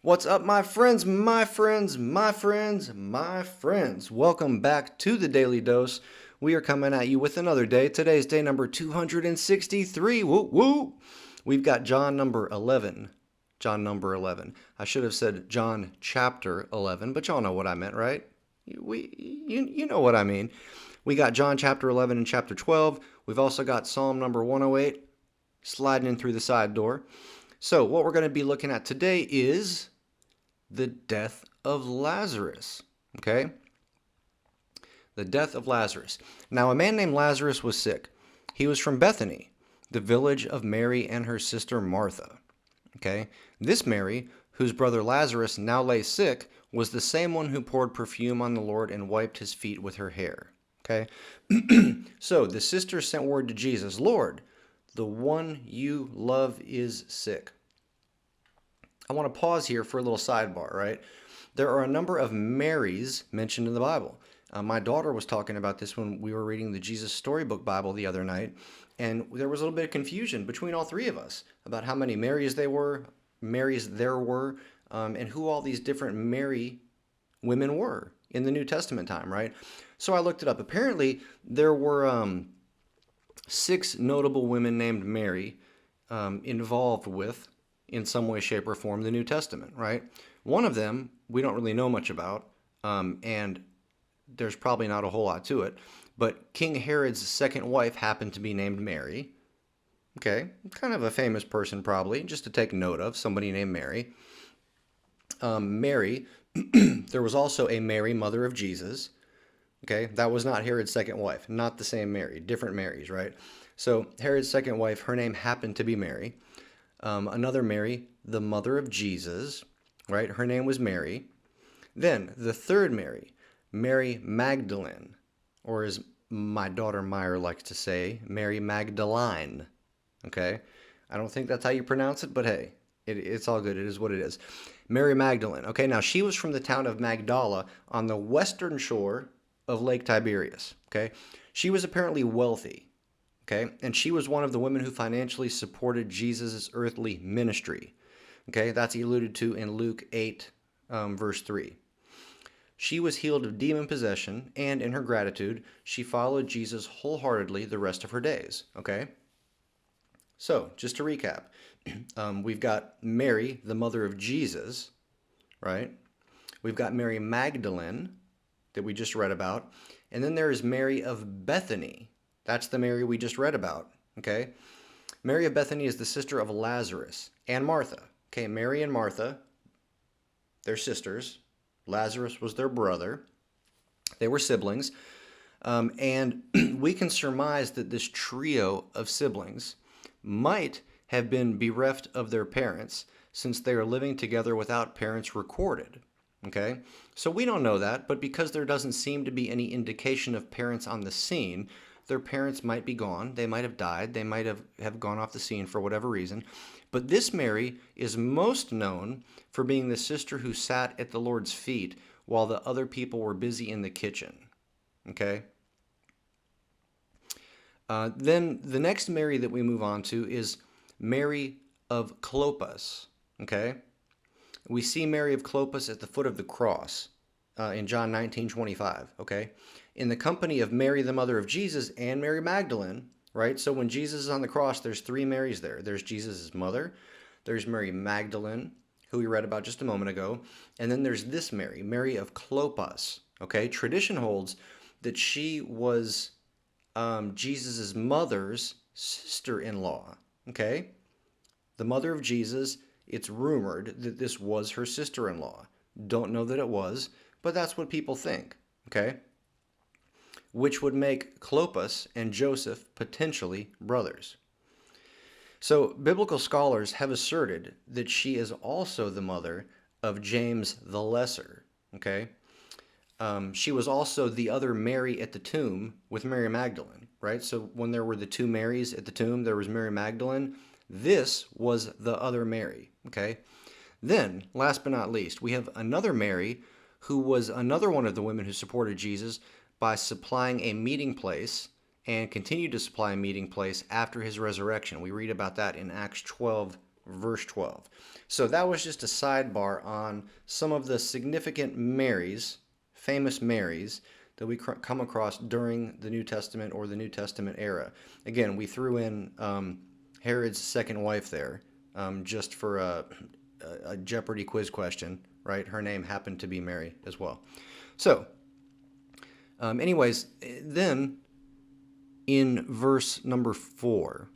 What's up, my friends, my friends, my friends, my friends? Welcome back to the Daily Dose. We are coming at you with another day. Today's day number 263. Woo woo! We've got John number 11. John number 11. I should have said John chapter 11, but y'all know what I meant, right? You know what I mean. We got John chapter 11 and chapter 12. We've also got Psalm number 108 sliding in through the side door. So what we're going to be looking at today is the death of Lazarus, okay? The death of Lazarus. Now, a man named Lazarus was sick. He was from Bethany, the village of Mary and her sister Martha, okay? This Mary, whose brother Lazarus now lay sick, was the same one who poured perfume on the Lord and wiped his feet with her hair, okay? So the sister sent word to Jesus, Lord, the one you love is sick. I want to pause here for a little sidebar, right? There are a number of Marys mentioned in the Bible. My daughter was talking about this when we were reading the Jesus Storybook Bible the other night, and there was a little bit of confusion between all three of us about how many Marys there were, and who all these different Mary women were in the New Testament time, right? So I looked it up. Apparently, there were 6 notable women named Mary involved with, in some way, shape, or form, the New Testament, right? One of them we don't really know much about, and there's probably not a whole lot to it, but King Herod's second wife happened to be named Mary. Okay, kind of a famous person probably, just to take note of, somebody named Mary. Mary, there was also a Mary, mother of Jesus. Okay, that was not Herod's second wife, not the same Mary, different Marys, right? So Herod's second wife, her name happened to be Mary. Another Mary, the mother of Jesus, right? Her name was Mary. Then the third Mary, Mary Magdalene, or as my daughter Meyer likes to say, Mary Magdalene. Okay? I don't think that's how you pronounce it, but hey, it's all good. It is what it is. Mary Magdalene. Okay, now she was from the town of Magdala on the western shore of Lake Tiberias. Okay? She was apparently wealthy. Okay, and she was one of the women who financially supported Jesus' earthly ministry. Okay, that's alluded to in Luke 8, verse 3. She was healed of demon possession, and in her gratitude, she followed Jesus wholeheartedly the rest of her days. Okay, so just to recap, we've got Mary, the mother of Jesus, right? We've got Mary Magdalene that we just read about, and then there is Mary of Bethany. That's the Mary we just read about, okay? Mary of Bethany is the sister of Lazarus and Martha. Okay, Mary and Martha, they're sisters. Lazarus was their brother. They were siblings. And we can surmise that this trio of siblings might have been bereft of their parents since they are living together without parents recorded, okay? So we don't know that, but because there doesn't seem to be any indication of parents on the scene, their parents might be gone. They might have died. They might have gone off the scene for whatever reason. But this Mary is most known for being the sister who sat at the Lord's feet while the other people were busy in the kitchen. Okay? Then the next Mary that we move on to is Mary of Clopas. Okay? We see Mary of Clopas at the foot of the cross in John 19:25. Okay? In the company of Mary, the mother of Jesus, and Mary Magdalene, right? So when Jesus is on the cross, there's 3 Marys there. There's Jesus' mother, there's Mary Magdalene, who we read about just a moment ago, and then there's this Mary, Mary of Clopas, okay? Tradition holds that she was Jesus' mother's sister-in-law, okay? The mother of Jesus, it's rumored that this was her sister-in-law. Don't know that it was, but that's what people think, okay? Which would make Clopas and Joseph potentially brothers. So biblical scholars have asserted that she is also the mother of James the Lesser, okay? She was also the other Mary at the tomb with Mary Magdalene, right? So when there were the 2 Marys at the tomb, there was Mary Magdalene. This was the other Mary, okay? Then, last but not least, we have another Mary who was another one of the women who supported Jesus by supplying a meeting place and continued to supply a meeting place after his resurrection. We read about that in Acts 12, verse 12. So that was just a sidebar on some of the significant Marys, famous Marys, that we come across during the New Testament or the New Testament era. Again, we threw in Herod's second wife there, just for a Jeopardy quiz question, right? Her name happened to be Mary as well. So, anyways, then in verse number 4,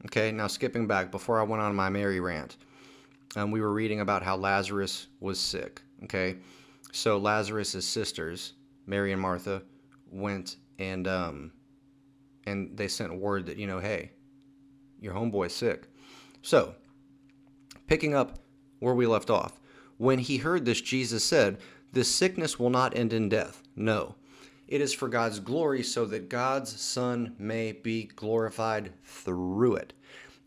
okay, now skipping back before I went on my Mary rant, we were reading about how Lazarus was sick, okay? So Lazarus' sisters, Mary and Martha, went and they sent word that, hey, your homeboy's sick. So, picking up where we left off, when he heard this, Jesus said, "This sickness will not end in death. No, it is for God's glory, so that God's Son may be glorified through it."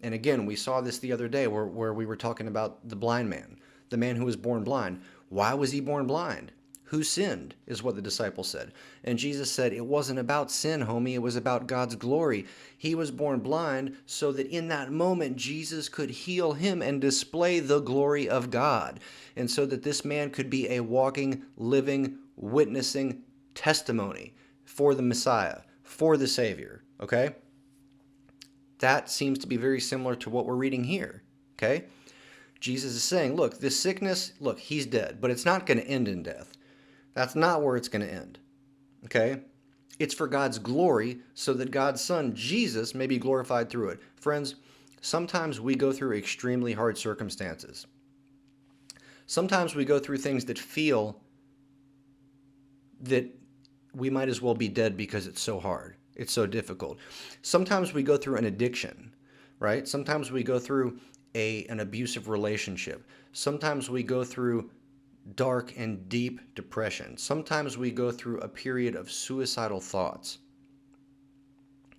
And again, we saw this the other day where we were talking about the blind man, the man who was born blind. Why was he born blind? Who sinned, is what the disciples said. And Jesus said, it wasn't about sin, homie. It was about God's glory. He was born blind so that in that moment, Jesus could heal him and display the glory of God. And so that this man could be a walking, living, witnessing testimony for the Messiah, for the Savior, okay? That seems to be very similar to what we're reading here, okay? Jesus is saying, look, this sickness, look, he's dead, but it's not going to end in death. That's not where it's going to end, okay? It's for God's glory so that God's Son, Jesus, may be glorified through it. Friends, sometimes we go through extremely hard circumstances. Sometimes we go through things that feel that we might as well be dead because it's so hard. It's so difficult. Sometimes we go through an addiction, right? Sometimes we go through an abusive relationship. Sometimes we go through dark and deep depression. Sometimes we go through a period of suicidal thoughts.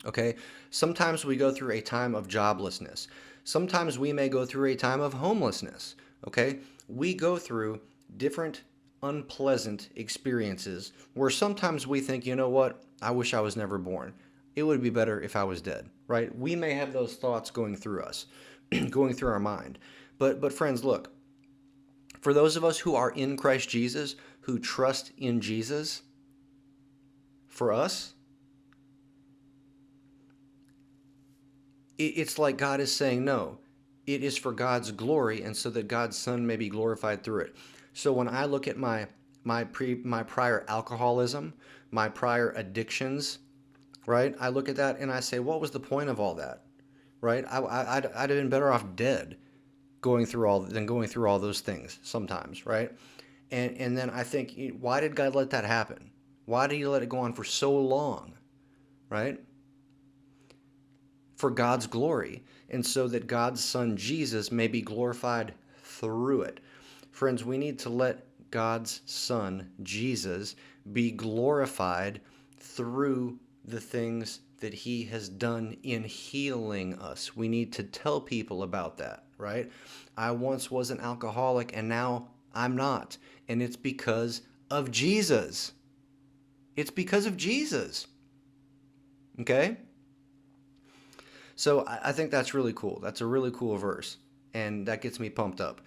Okay? Sometimes we go through a time of joblessness. Sometimes we may go through a time of homelessness. Okay? We go through different unpleasant experiences where sometimes we think, you know what? I wish I was never born. It would be better if I was dead, right? We may have those thoughts going through us, going through our mind. But friends, look, for those of us who are in Christ Jesus, who trust in Jesus, for us, it's like God is saying, no, it is for God's glory and so that God's Son may be glorified through it. So when I look at my prior alcoholism, my prior addictions, right? I look at that and I say, what was the point of all that, right? I'd have been better off dead going through all those things sometimes, right? And then I think, why did God let that happen? Why did he let it go on for so long, right? For God's glory, and so that God's Son Jesus may be glorified through it. Friends, we need to let God's Son Jesus be glorified through the things that he has done in healing us. We need to tell people about that, right? I once was an alcoholic and now I'm not. And it's because of Jesus. It's because of Jesus. Okay? So I think that's really cool. That's a really cool verse. And that gets me pumped up.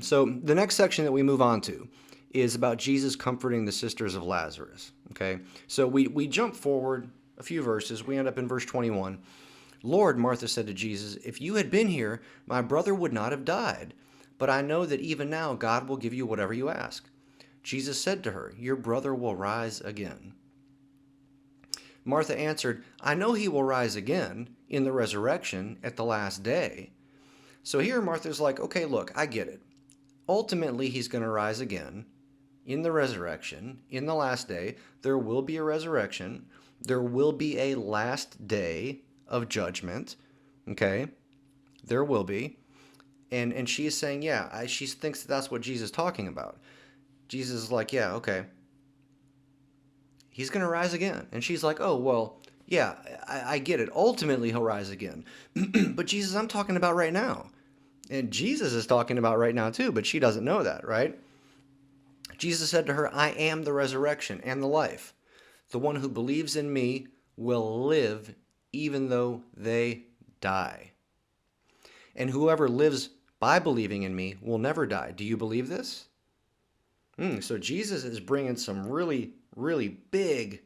So the next section that we move on to is about Jesus comforting the sisters of Lazarus. Okay? So we jump forward a few verses. We end up in verse 21. Lord, Martha said to Jesus, if you had been here, my brother would not have died. But I know that even now God will give you whatever you ask. Jesus said to her, your brother will rise again. Martha answered, I know he will rise again in the resurrection at the last day. So here Martha's like, okay, look, I get it. Ultimately, he's going to rise again in the resurrection, in the last day. There will be a resurrection. There will be a last day of judgment. Okay? There will be. And she is saying, yeah, she thinks that's what Jesus is talking about. Jesus is like, yeah, okay. He's going to rise again. And she's like, oh, well, yeah, I get it. Ultimately, he'll rise again. But Jesus, I'm talking about right now. And Jesus is talking about right now too, but she doesn't know that, right? Jesus said to her, I am the resurrection and the life. The one who believes in me will live even though they die. and whoever lives by believing in me will never die. Do you believe this? So Jesus is bringing some really, really big,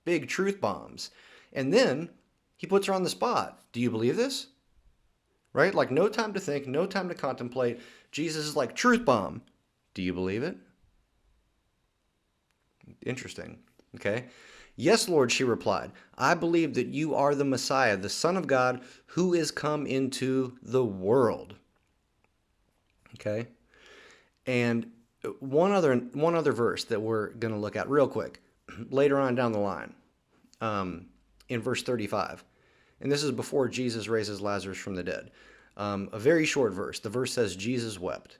big truth bombs. And then he puts her on the spot. Do you believe this? Right? Like no time to think, no time to contemplate. Jesus is like, truth bomb. Do you believe it? Interesting. Okay. Yes, Lord, she replied. I believe that you are the Messiah, the Son of God, who is come into the world. Okay. And one other verse that we're going to look at real quick later on down the line, in verse 35. And this is before Jesus raises Lazarus from the dead. A very short verse. The verse says, Jesus wept.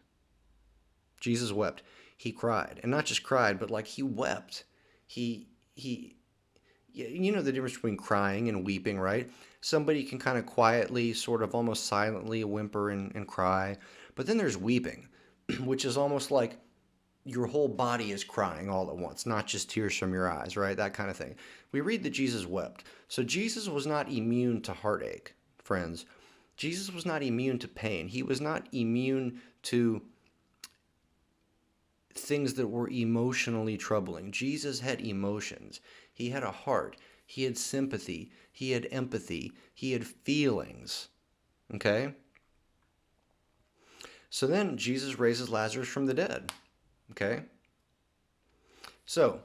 Jesus wept. He cried. And not just cried, but like he wept. He, you know the difference between crying and weeping, right? Somebody can kind of quietly, sort of almost silently whimper and cry. But then there's weeping, which is almost like your whole body is crying all at once, not just tears from your eyes, right? That kind of thing. We read that Jesus wept. So Jesus was not immune to heartache, friends. Jesus was not immune to pain. He was not immune to things that were emotionally troubling. Jesus had emotions. He had a heart. He had sympathy. He had empathy. He had feelings. Okay? So then Jesus raises Lazarus from the dead. Okay? So,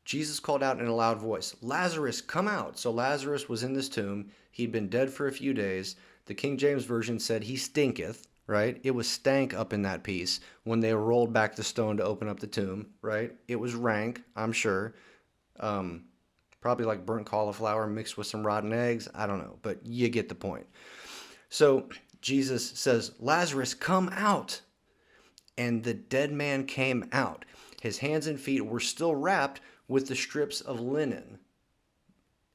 Jesus called out in a loud voice, Lazarus, come out. So Lazarus was in this tomb. He'd been dead for a few days. The King James Version said he stinketh, right? It was stank up in that piece when they rolled back the stone to open up the tomb, right? It was rank, I'm sure. Probably like burnt cauliflower mixed with some rotten eggs. I don't know, but you get the point. So Jesus says, Lazarus, come out. And the dead man came out. His hands and feet were still wrapped with the strips of linen,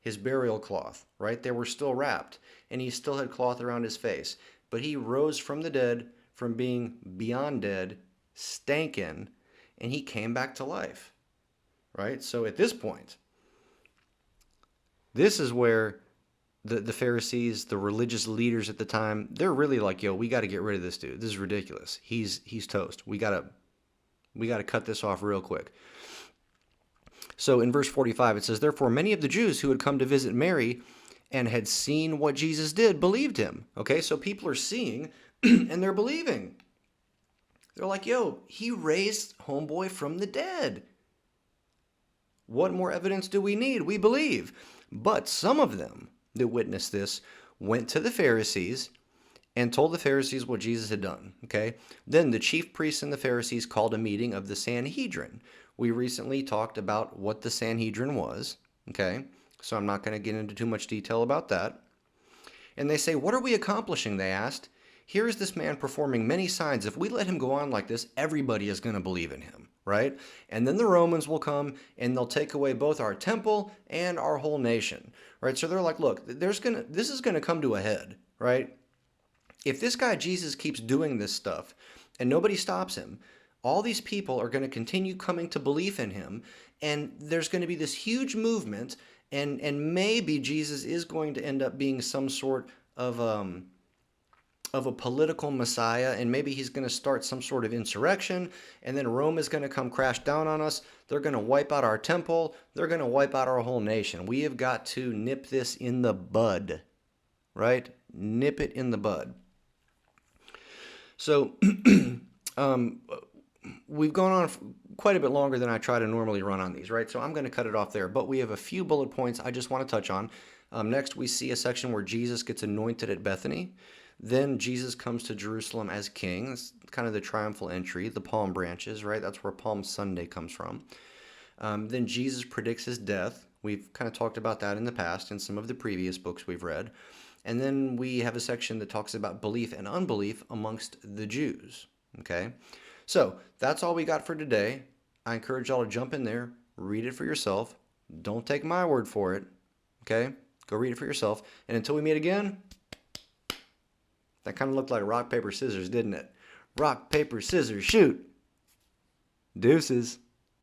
his burial cloth, right? They were still wrapped, and he still had cloth around his face. But he rose from the dead, from being beyond dead, stankin', and he came back to life, right? So at this point, this is where the Pharisees, the religious leaders at the time, they're really like, yo, we got to get rid of this dude. This is ridiculous. He's toast. We got to cut this off real quick. So in verse 45, it says, therefore, many of the Jews who had come to visit Mary and had seen what Jesus did believed him. Okay, so people are seeing and they're believing. They're like, yo, he raised homeboy from the dead. What more evidence do we need? We believe. But some of them that witnessed this went to the Pharisees and told the Pharisees what Jesus had done. Okay, then the chief priests and the Pharisees called a meeting of the Sanhedrin. We recently talked about what the Sanhedrin was. Okay, so I'm not going to get into too much detail about that. And they say, what are we accomplishing? They asked. Here is this man performing many signs. If we let him go on like this, everybody is going to believe in him, right? And then the Romans will come and they'll take away both our temple and our whole nation, right? So they're like, look, this is going to come to a head, right? If this guy Jesus keeps doing this stuff and nobody stops him, all these people are going to continue coming to belief in him, and there's going to be this huge movement, and maybe Jesus is going to end up being some sort of a political messiah, and maybe he's going to start some sort of insurrection, and then Rome is going to come crash down on us. They're going to wipe out our temple. They're going to wipe out our whole nation. We have got to nip this in the bud, right? Nip it in the bud. So we've gone on quite a bit longer than I try to normally run on these, right? So I'm going to cut it off there, but we have a few bullet points I just want to touch on. Next, we see a section where Jesus gets anointed at Bethany. Then Jesus comes to Jerusalem as king. That's kind of the triumphal entry, the palm branches, right? That's where Palm Sunday comes from. Then Jesus predicts his death. We've kind of talked about that in the past in some of the previous books we've read. And then we have a section that talks about belief and unbelief amongst the Jews, okay? So that's all we got for today. I encourage y'all to jump in there, read it for yourself. Don't take my word for it, okay? Go read it for yourself. And until we meet again, that kind of looked like rock, paper, scissors, didn't it? Rock, paper, scissors, shoot. Deuces.